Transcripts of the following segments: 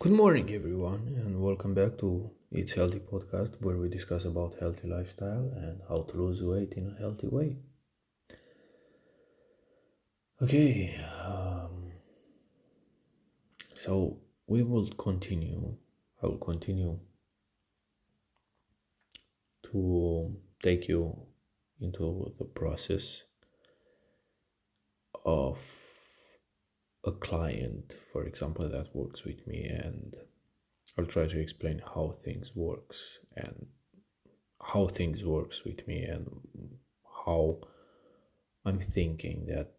Good morning, everyone, and welcome back to It's Healthy podcast, where we discuss about healthy lifestyle and how to lose weight in a healthy way. Okay, so we will continue. I will continue to take you into the process of a client, for example, that works with me, and I'll try to explain how things works with me and how I'm thinking that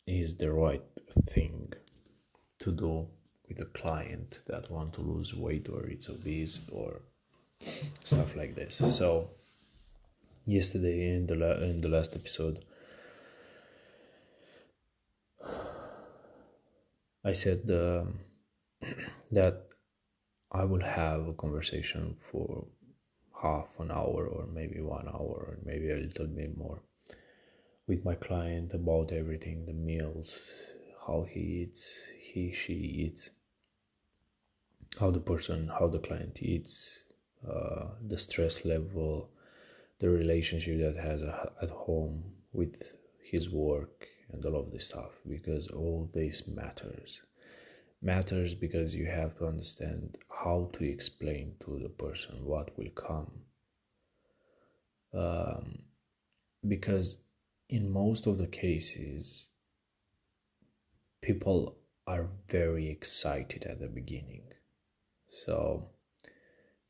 is the right thing to do with a client that want to lose weight or it's obese or stuff like this. So yesterday in the last episode, I said that I will have a conversation for half an hour or maybe 1 hour or maybe a little bit more with my client about everything, the meals, how she eats, how the client eats, the stress level, the relationship that has at home with his work, and all of this stuff. Because all this matters because you have to understand how to explain to the person what will come. Because in most of the cases, people are very excited at the beginning. So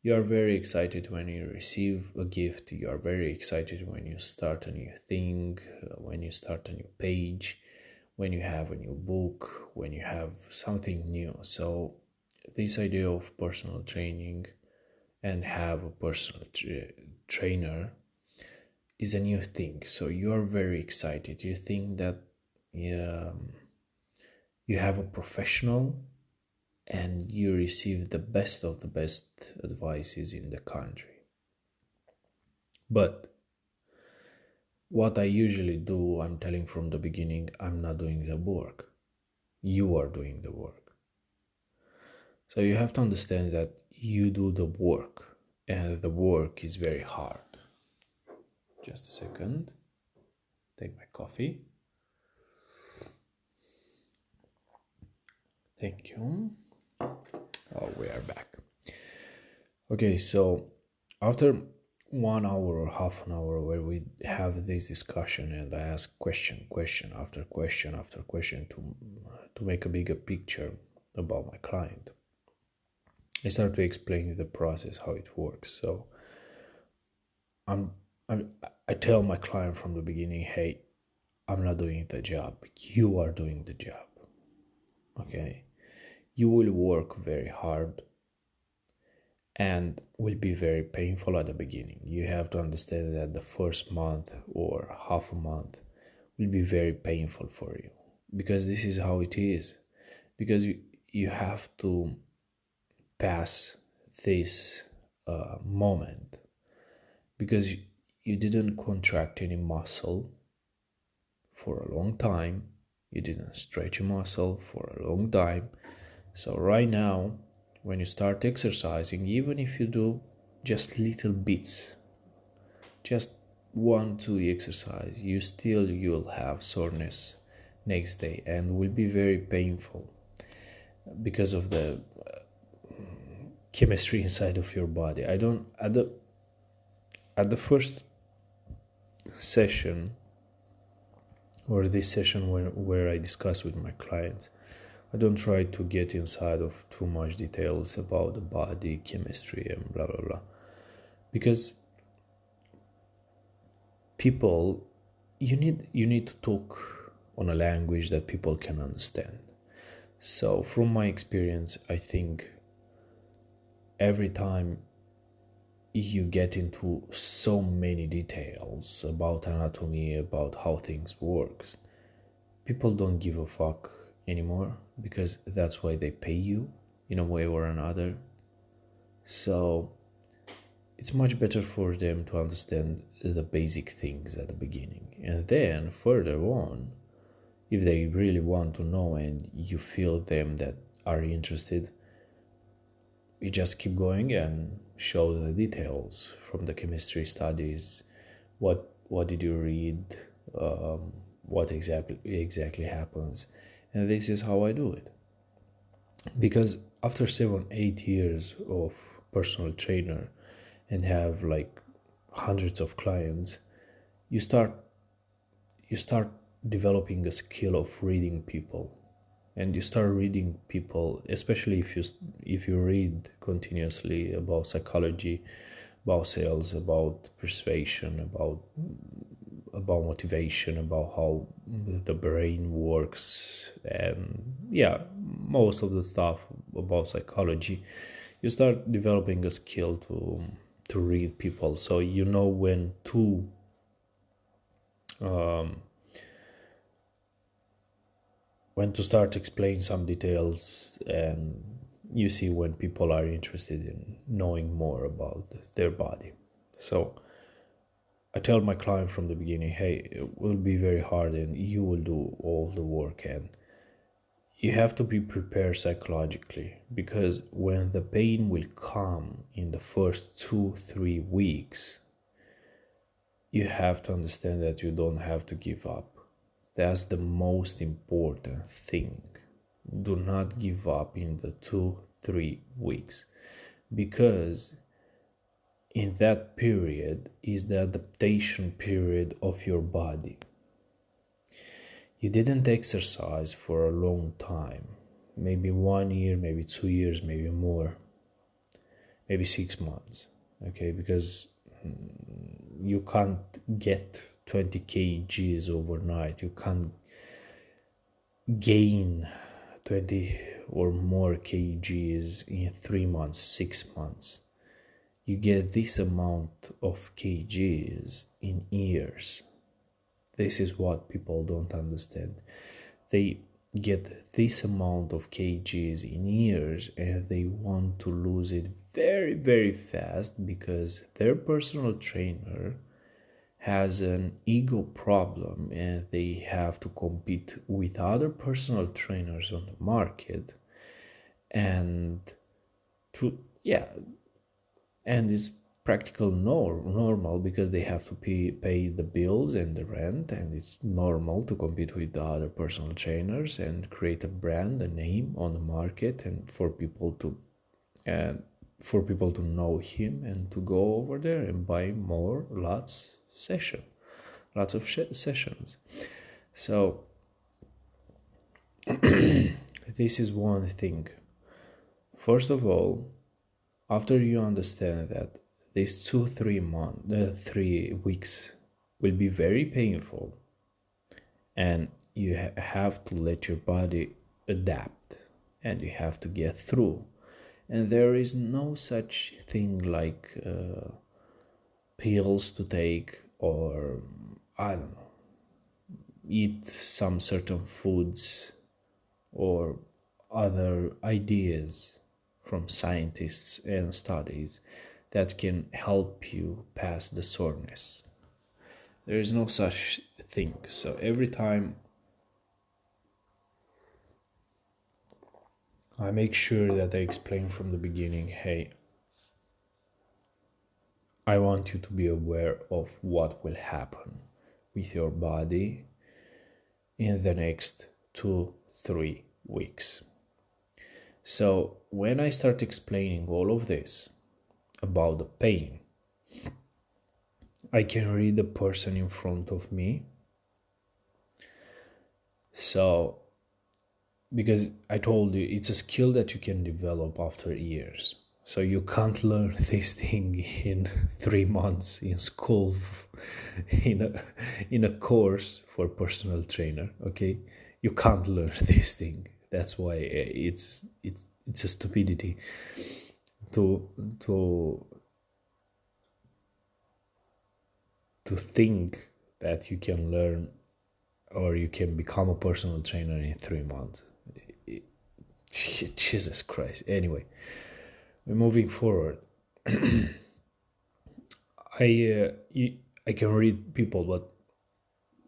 you are very excited when you receive a gift. You are very excited when you start a new thing, when you start a new page, when you have a new book, when you have something new. So this idea of personal training and have a personal trainer is a new thing. So you are very excited. You think that you have a professional and you receive the best of the best advices in the country. But what I usually do, I'm telling from the beginning, I'm not doing the work. You are doing the work. So you have to understand that you do the work, and the work is very hard. Just a second. Take my coffee. Thank you. Oh, we are back. Okay, so after 1 hour or half an hour where we have this discussion and I ask question after question to make a bigger picture about my client, I start to explain the process, how it works. So I tell my client from the beginning, hey, I'm not doing the job, you are doing the job. Okay, you will work very hard and will be very painful at the beginning. You have to understand that the first month or half a month will be very painful for you, because this is how it is. Because you have to pass this moment, because you didn't contract any muscle for a long time, you didn't stretch a muscle for a long time. So right now, when you start exercising, even if you do just little bits, just 1-2 exercise, you'll have sourness next day and will be very painful because of the chemistry inside of your body. I don't at the first session, or this session where I discuss with my clients, I don't try to get inside of too much details about the body chemistry and blah blah blah, because people, you need to talk on a language that people can understand. So from my experience, I think every time you get into so many details about anatomy, about how things works, people don't give a fuck anymore, because that's why they pay you in a way or another. So it's much better for them to understand the basic things at the beginning, and then further on, if they really want to know and you feel them that are interested, we just keep going and show the details from the chemistry studies. What did you read? What exactly happens? And this is how I do it. Because after 7-8 years of personal trainer and have like hundreds of clients, you start developing a skill of reading people. And you start reading people, especially if you read continuously about psychology, about sales, about persuasion, about motivation, about how the brain works, and yeah, most of the stuff about psychology. You start developing a skill to read people, so you know when to start explaining some details, and you see when people are interested in knowing more about their body. So I tell my client from the beginning, hey, it will be very hard and you will do all the work, and you have to be prepared psychologically, because when the pain will come in the first 2-3 weeks, you have to understand that you don't have to give up. That's the most important thing. Do not give up in the 2-3 weeks, because in that period is the adaptation period of your body. You didn't exercise for a long time, maybe 1 year, maybe 2 years, maybe more, maybe 6 months, okay? Because you can't get 20 kgs overnight. You can't gain 20 or more kgs in 3 months, 6 months. You get this amount of kgs in years. This is what people don't understand. They get this amount of kgs in years and they want to lose it very, very fast, because their personal trainer has an ego problem and they have to compete with other personal trainers on the market, and it's practical normal, because they have to pay the bills and the rent, and it's normal to compete with the other personal trainers and create a brand, a name on the market, and for people to know him and to go over there and buy lots of sessions. So this is one thing. First of all, after you understand that these 3 weeks will be very painful, and you have to let your body adapt, and you have to get through, and there is no such thing like pills to take, or I don't know, eat some certain foods or other ideas from scientists and studies that can help you pass the sourness. There is no such thing. So every time I make sure that I explain from the beginning, hey, I want you to be aware of what will happen with your body in the next 2-3 weeks. So when I start explaining all of this about the pain, I can read the person in front of me. So, because I told you, it's a skill that you can develop after years. So you can't learn this thing in 3 months in school, in a course for personal trainer. Okay, you can't learn this thing. That's why it's a stupidity to think that you can learn or you can become a personal trainer in 3 months. Jesus Christ. Anyway, we're moving forward. I can read people, but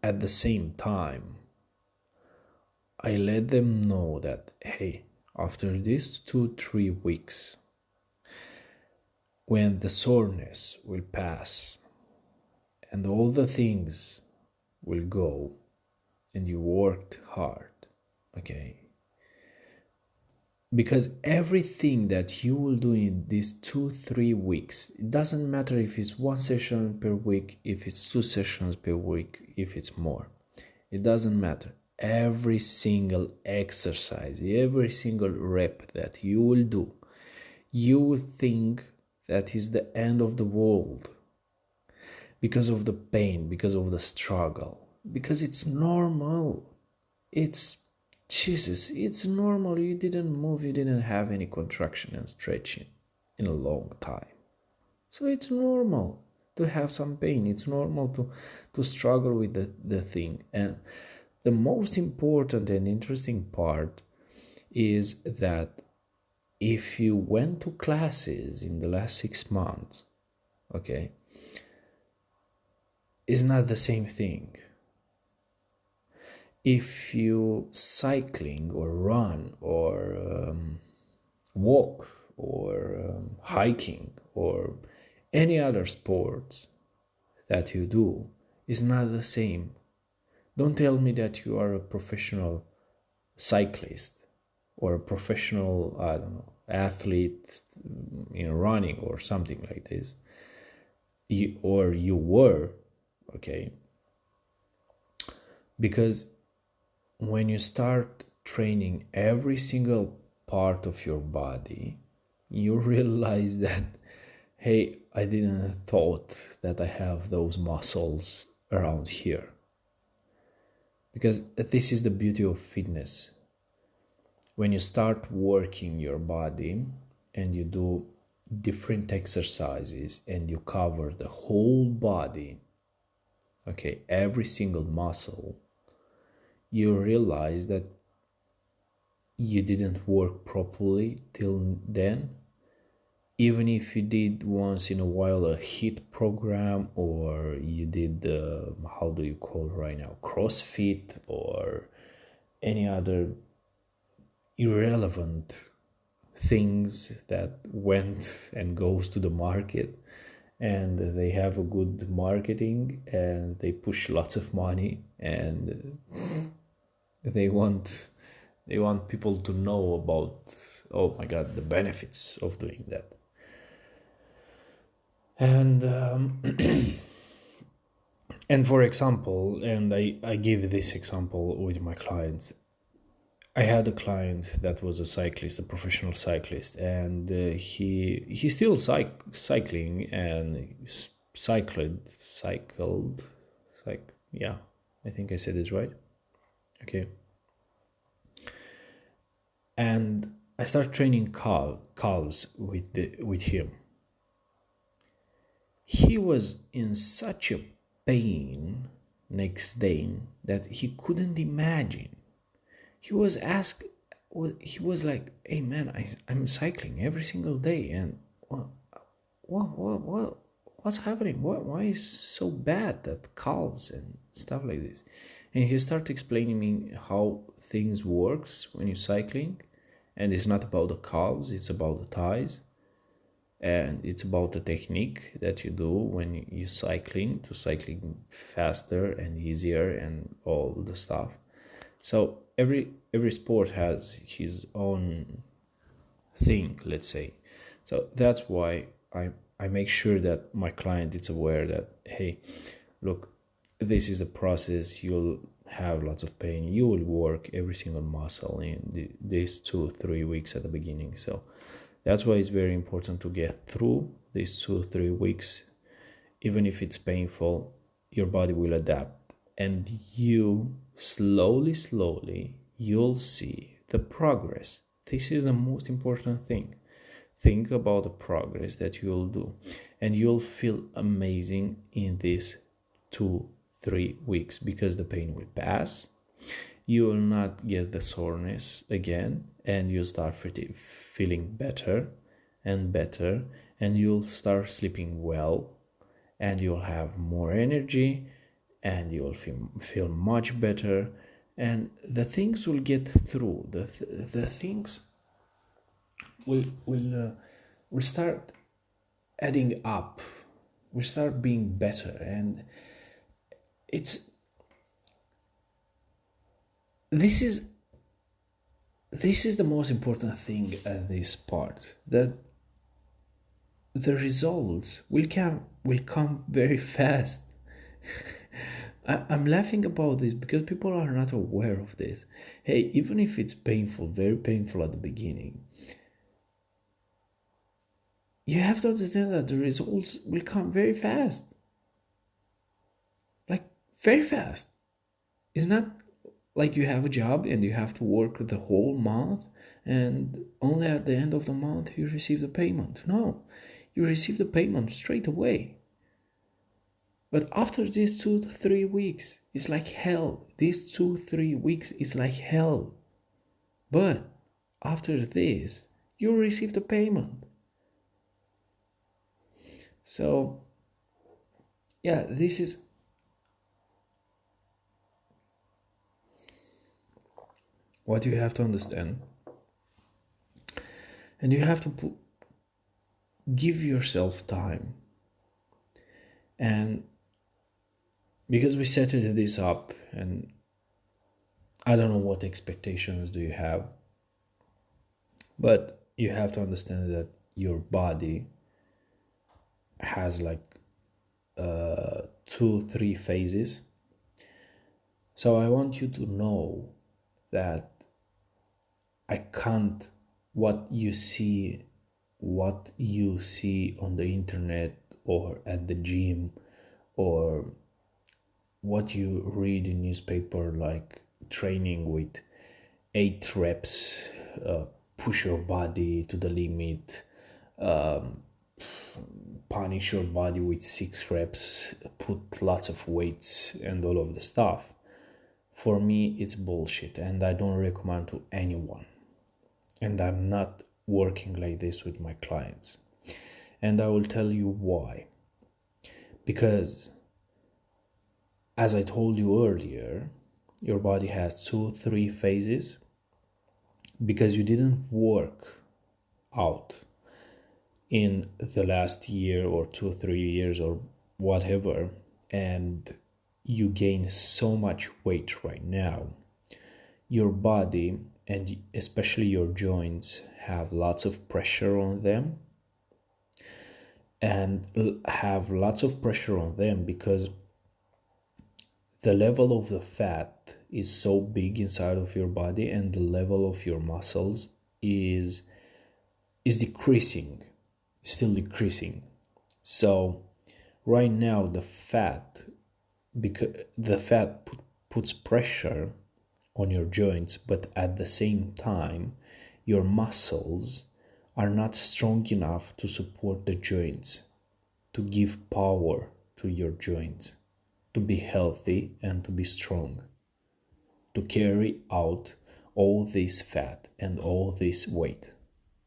at the same time, I let them know that, hey, after these 2-3 weeks, when the soreness will pass and all the things will go and you worked hard, okay? Because everything that you will do in these 2-3 weeks, it doesn't matter if it's one session per week, if it's 2 sessions per week, if it's more, it doesn't matter. Every single exercise, every single rep that you will do, you will think that is the end of the world because of the pain, because of the struggle, because it's normal. It's Jesus, it's normal. You didn't move, you didn't have any contraction and stretching in a long time. So it's normal to have some pain. It's normal to struggle with the thing. And the most important and interesting part is that if you went to classes in the last 6 months, okay, it's not the same thing. If you cycling or run or walk or hiking or any other sports that you do, is not the same. Don't tell me that you are a professional cyclist or a professional, I don't know, athlete in running or something like this. You were, okay? Because when you start training every single part of your body, you realize that, hey, I didn't thought that I have those muscles around here. Because this is the beauty of fitness. When you start working your body and you do different exercises and you cover the whole body, okay, every single muscle, you realize that you didn't work properly till then. Even if you did once in a while a HIIT program, or you did how do you call it right now, CrossFit, or any other irrelevant things that went and goes to the market, and they have a good marketing and they push lots of money and they want people to know about, oh my god, the benefits of doing that. And and for example, and I give this example with my clients. I had a client that was a cyclist, a professional cyclist, and he still cycling and cycled, yeah, I think I said it right. Okay. And I started training calves with him. He was in such a pain next day that he couldn't imagine. He was like, hey man, I'm cycling every single day, and what's happening? Why is so bad that calves and stuff like this? And he started explaining me how things works when you're cycling, and it's not about the calves, it's about the thighs, and it's about the technique that you do when you're cycling faster and easier and all the stuff. So every sport has his own thing, let's say. So that's why I make sure that my client is aware that, hey, look, this is a process. You'll have lots of pain. You will work every single muscle in these 2-3 weeks at the beginning. So that's why it's very important to get through these 2-3 weeks. Even if it's painful, your body will adapt, and you slowly you'll see the progress. This is the most important thing. Think about the progress that you'll do, and you'll feel amazing in these 2-3 weeks, because the pain will pass. You will not get the soreness again, and you'll start feeling better and better, and you'll start sleeping well, and you'll have more energy, and you'll feel much better, and the things will get through. The things will start adding up, will start being better. And it's this is the most important thing at this part, that the results will come very fast. I'm laughing about this because people are not aware of this. Hey, even if it's painful, very painful at the beginning, you have to understand that the results will come very fast. Like, very fast. It's not like you have a job and you have to work the whole month and only at the end of the month you receive the payment. No, you receive the payment straight away. But after these 2 to 3 weeks, it's like hell. These 2 3 weeks is like hell. But after this, you receive the payment. So, yeah, this is what you have to understand. And you have to give yourself time. And because we set this up, and I don't know what expectations do you have, but you have to understand that your body has like 2 3 phases. So I want you to know that I can't what you see on the internet or at the gym or what you read in newspaper, like training with 8 reps, push your body to the limit, punish your body with 6 reps, put lots of weights and all of the stuff. For me, it's bullshit, and I don't recommend to anyone. And I'm not working like this with my clients. And I will tell you why. Because, as I told you earlier, your body has 2 3 phases because you didn't work out in the last year or 2 3 years or whatever, and you gain so much weight right now. Your body, and especially your joints, have lots of pressure on them, and have lots of pressure on them because the level of the fat is so big inside of your body, and the level of your muscles is decreasing, still decreasing. So right now the fat, because the fat puts pressure on your joints, but at the same time your muscles are not strong enough to support the joints, to give power to your joints, to be healthy and to be strong, to carry out all this fat and all this weight.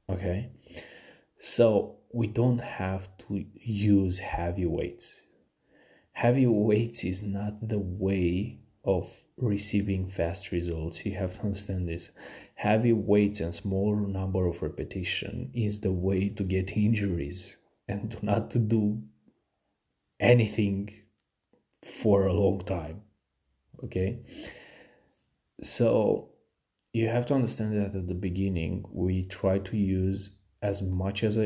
Okay, so we don't have to use heavy weights. Heavy weights is not the way of receiving fast results. You have to understand this. Heavy weights and small number of repetition is the way to get injuries and to not to do anything for a long time. Okay, so you have to understand that at the beginning we try to use as much as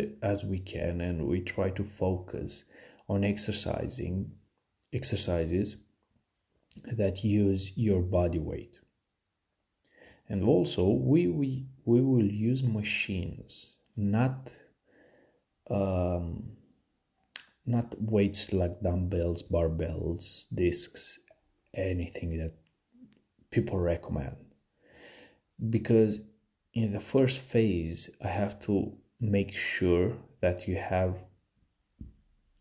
we can, and we try to focus on exercises that use your body weight. And also we will use machines, not weights like dumbbells, barbells, discs, anything that people recommend. Because in the first phase I have to make sure that you have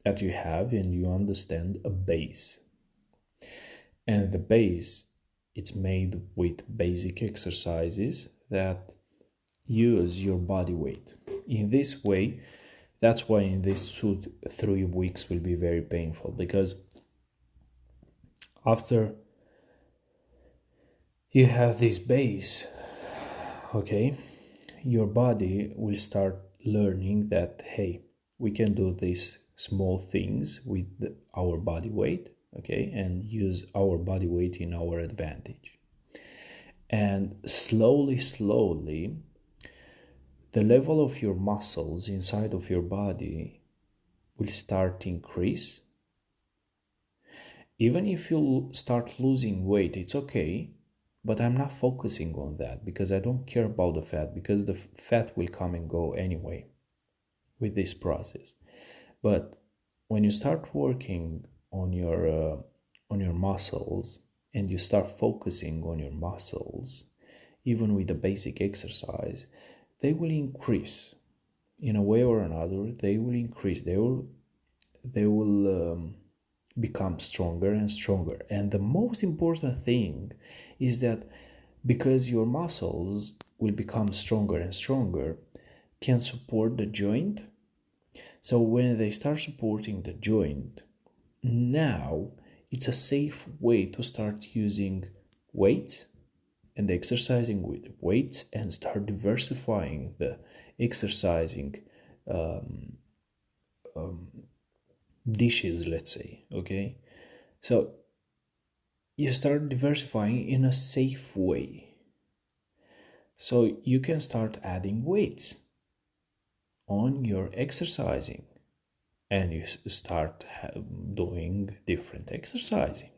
and you understand a base. And the base, it's made with basic exercises that use your body weight. In this way, that's why in these 2 3 weeks will be very painful, because after you have this base, okay, your body will start learning that, hey, we can do these small things with our body weight, okay, and use our body weight in our advantage. And slowly, the level of your muscles inside of your body will start to increase. Even if you start losing weight, it's okay, but I'm not focusing on that because I don't care about the fat, because the fat will come and go anyway with this process. But when you start working on your muscles, and you start focusing on your muscles, even with the basic exercise, they will increase in a way or another. They will increase. They will become stronger and stronger. And the most important thing is that because your muscles will become stronger and stronger, can support the joint. So when they start supporting the joint, now it's a safe way to start using weights and exercising with weights, and start diversifying the exercising dishes, let's say. Okay, so you start diversifying in a safe way, so you can start adding weights on your exercising, and you start doing different exercising.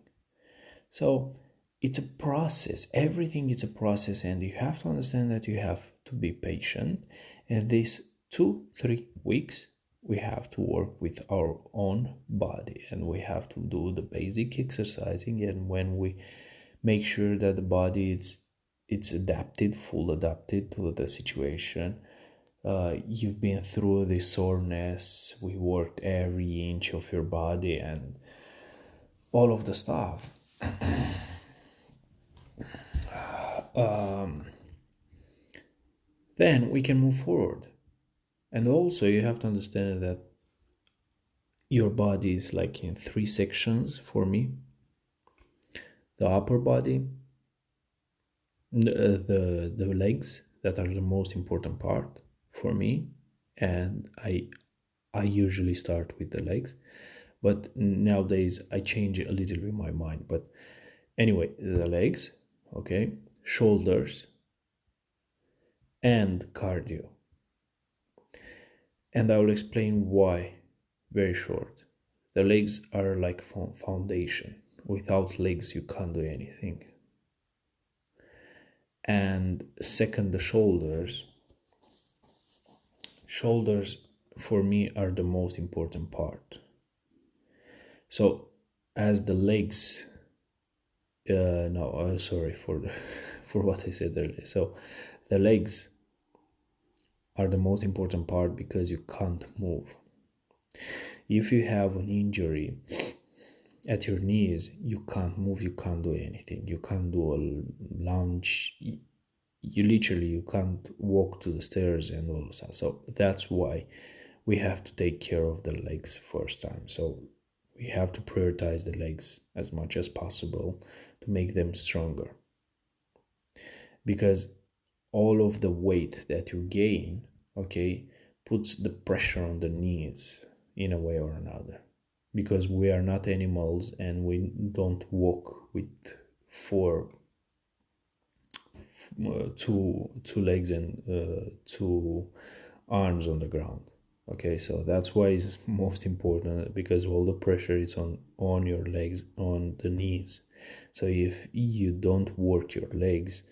So it's a process. Everything is a process, and you have to understand that you have to be patient. And these 2-3 weeks, we have to work with our own body, and we have to do the basic exercising. And when we make sure that the body it's adapted, full adapted to the situation, you've been through the sourness, we worked every inch of your body and all of the stuff. Then we can move forward. And also you have to understand that your body is like in 3 sections for me: the upper body, the legs, that are the most important part for me, and I usually start with the legs, but nowadays I change a little bit my mind. But anyway, the legs, okay, shoulders, and cardio. And I will explain why very short. The legs are like foundation. Without legs, you can't do anything. And second, the shoulders. Shoulders for me are the most important part. So, as the legs, no, sorry for for what I said earlier. So, the legs are the most important part because you can't move. If you have an injury at your knees, you can't move, you can't do anything, you can't do a lunge, you literally you can't walk to the stairs and all of that. So that's why we have to take care of the legs first time. So we have to prioritize the legs as much as possible to make them stronger, because all of the weight that you gain, okay, puts the pressure on the knees in a way or another, because we are not animals and we don't walk with two legs and two arms on the ground. Okay, so that's why it's most important, because all the pressure is on your legs, on the knees. So if you don't work your legs,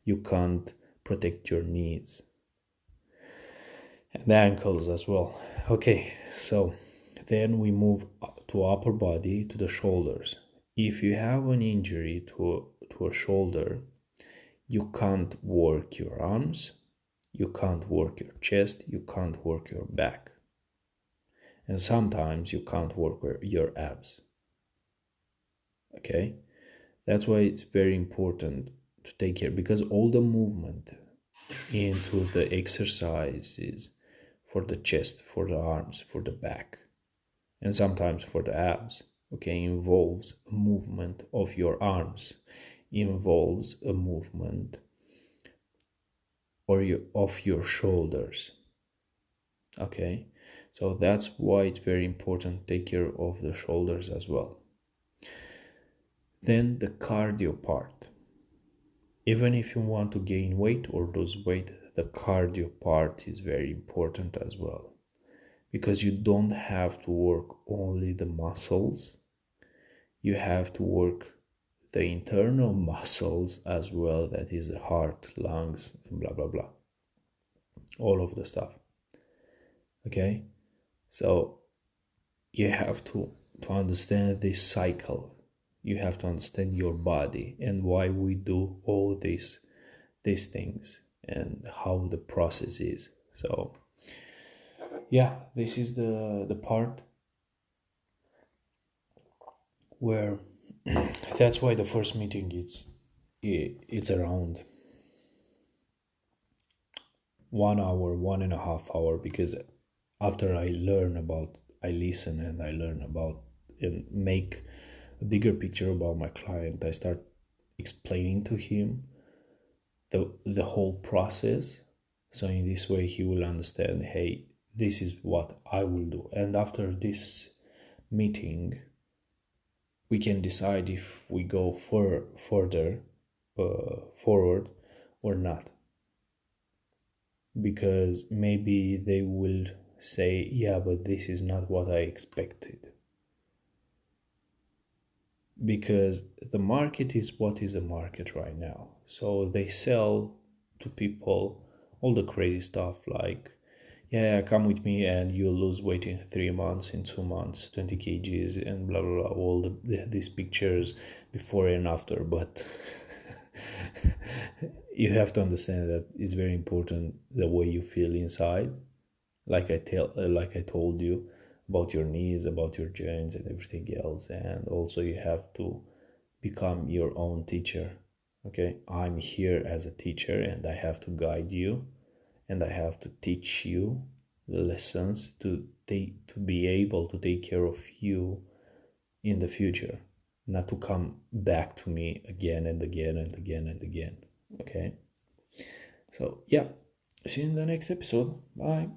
you can't protect your knees and the ankles as well. Okay, so then we move to upper body, to the shoulders. If you have an injury to a shoulder, you can't work your arms, you can't work your chest, you can't work your back, and sometimes you can't work your abs. Okay, that's why it's very important to take care, because all the movement into the exercises for the chest, for the arms, for the back, and sometimes for the abs, okay, involves a movement of your arms, involves a movement of your shoulders. Okay, So that's why it's very important to take care of the shoulders as well. Then the cardio part. Even if you want to gain weight or lose weight, the cardio part is very important as well, because you don't have to work only the muscles, you have to work the internal muscles as well, that is the heart, lungs, and blah blah blah, all of the stuff. Okay, so you have to understand this cycle, you have to understand your body and why we do all these things and how the process is. So yeah, this is the part where that's why the first meeting it's around 1 hour, 1.5 hour, because after I listen and I learn about and make a bigger picture about my client, I start explaining to him the whole process. So in this way he will understand, hey, this is what I will do. And after this meeting, we can decide if we go further forward or not, because maybe they will say, yeah, but this is not what I expected, because the market is what is the market right now. So they sell to people all the crazy stuff like, yeah, come with me and you'll lose weight in 3 months, in 2 months, 20 kgs, and blah blah blah, all these pictures before and after. But you have to understand that it's very important the way you feel inside, like I told you about your knees, about your joints, and everything else. And also you have to become your own teacher. Okay, I'm here as a teacher and I have to guide you and I have to teach you the lessons to be able to take care of you in the future, not to come back to me again and again and again and again. Okay, so yeah, see you in the next episode. Bye.